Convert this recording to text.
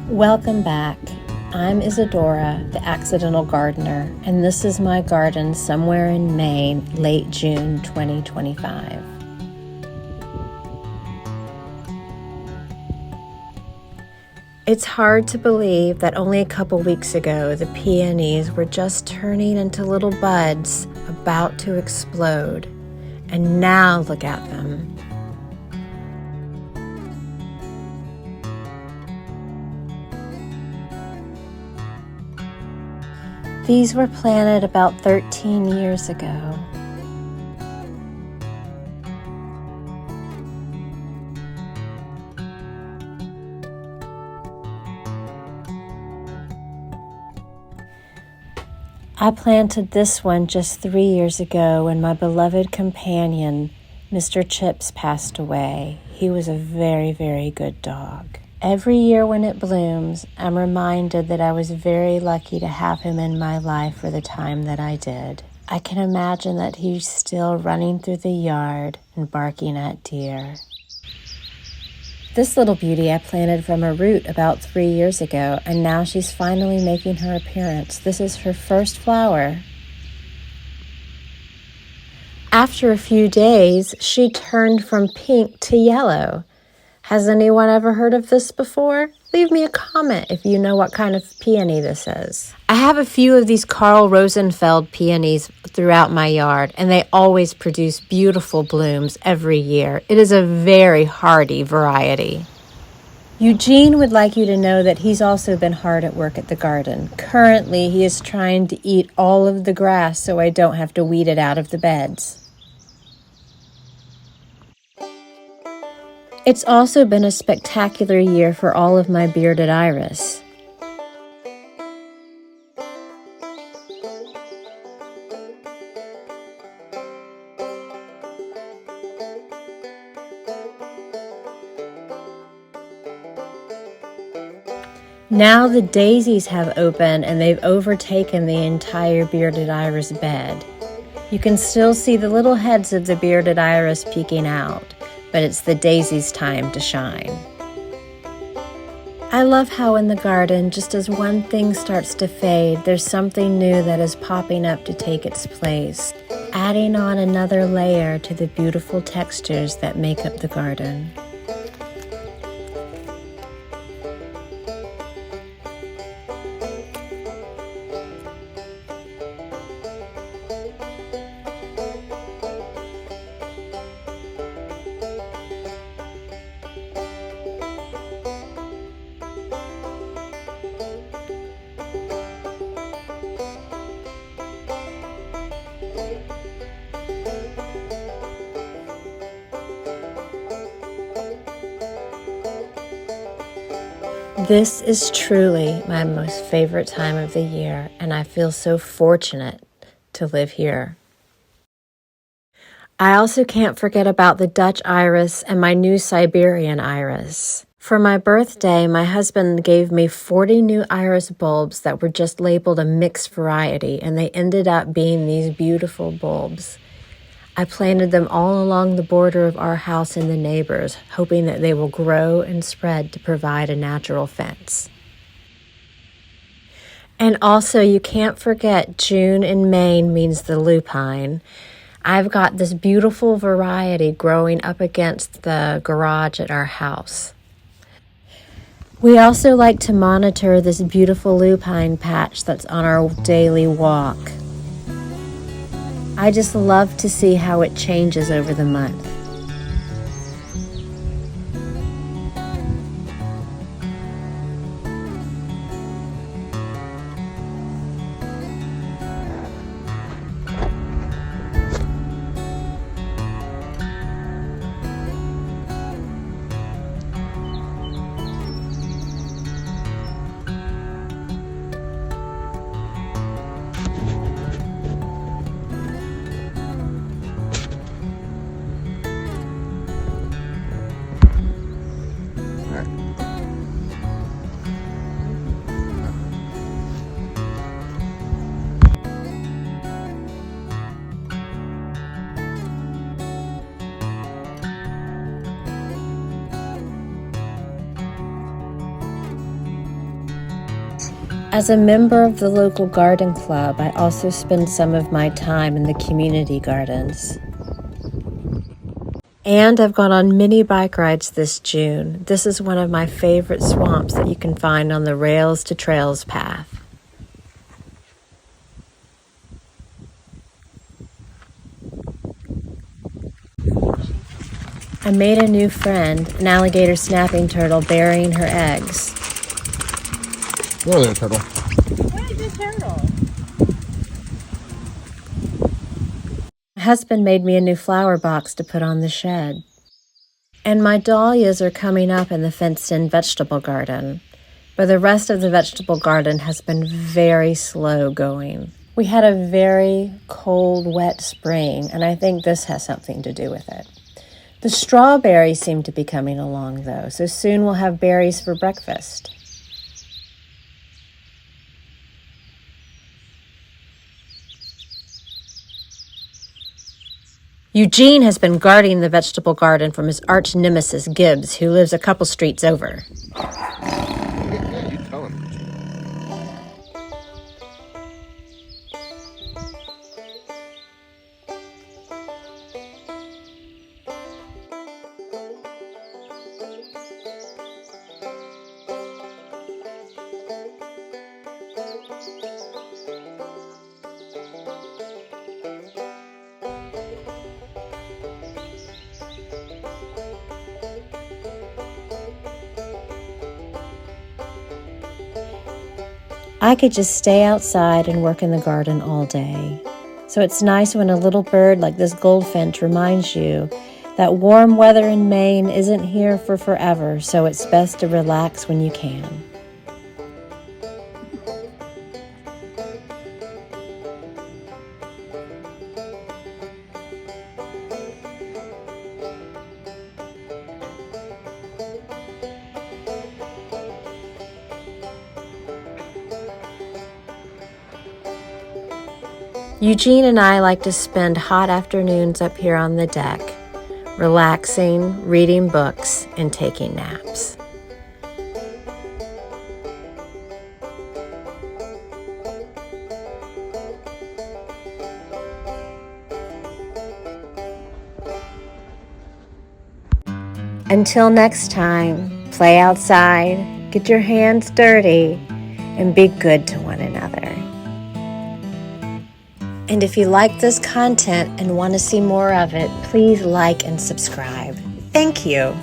Welcome back. I'm Isadora, the Accidental Gardener, and this is my garden somewhere in Maine, late June 2025. It's hard to believe that only a couple weeks ago the peonies were just turning into little buds about to explode, and now look at them. These were planted about 13 years ago. I planted this one just 3 years ago when my beloved companion, Mr. Chips, passed away. He was a very, very good dog. Every year when it blooms, I'm reminded that I was very lucky to have him in my life for the time that I did. I can imagine that he's still running through the yard and barking at deer. This little beauty I planted from a root about 3 years ago, and now she's finally making her appearance. This is her first flower. After a few days, she turned from pink to yellow. Has anyone ever heard of this before? Leave me a comment if you know what kind of peony this is. I have a few of these Carl Rosenfeld peonies throughout my yard, and they always produce beautiful blooms every year. It is a very hardy variety. Eugene would like you to know that he's also been hard at work at the garden. Currently, he is trying to eat all of the grass so I don't have to weed it out of the beds. It's also been a spectacular year for all of my bearded iris. Now the daisies have opened and they've overtaken the entire bearded iris bed. You can still see the little heads of the bearded iris peeking out, but it's the daisy's time to shine. I love how in the garden, just as one thing starts to fade, there's something new that is popping up to take its place, adding on another layer to the beautiful textures that make up the garden. This is truly my most favorite time of the year, and I feel so fortunate to live here. I also can't forget about the Dutch iris and my new Siberian iris. For my birthday, my husband gave me 40 new iris bulbs that were just labeled a mixed variety, and they ended up being these beautiful bulbs. I planted them all along the border of our house and the neighbors, hoping that they will grow and spread to provide a natural fence. And also, you can't forget June in Maine means the lupine. I've got this beautiful variety growing up against the garage at our house. We also like to monitor this beautiful lupine patch that's on our daily walk. I just love to see how it changes over the month. As a member of the local garden club, I also spend some of my time in the community gardens. And I've gone on many bike rides this June. This is one of my favorite swamps that you can find on the Rails to Trails path. I made a new friend, an alligator snapping turtle burying her eggs. Where there, turtle? Where is the turtle? My husband made me a new flower box to put on the shed. And my dahlias are coming up in the fenced-in vegetable garden. But the rest of the vegetable garden has been very slow going. We had a very cold, wet spring, and I think this has something to do with it. The strawberries seem to be coming along, though, so soon we'll have berries for breakfast. Eugene has been guarding the vegetable garden from his arch nemesis, Gibbs, who lives a couple streets over. Yeah, you tell him. I could just stay outside and work in the garden all day. So it's nice when a little bird like this goldfinch reminds you that warm weather in Maine isn't here for forever, so it's best to relax when you can. Eugene and I like to spend hot afternoons up here on the deck, relaxing, reading books, and taking naps. Until next time, play outside, get your hands dirty, and be good to one another. And if you like this content and want to see more of it, please like and subscribe. Thank you.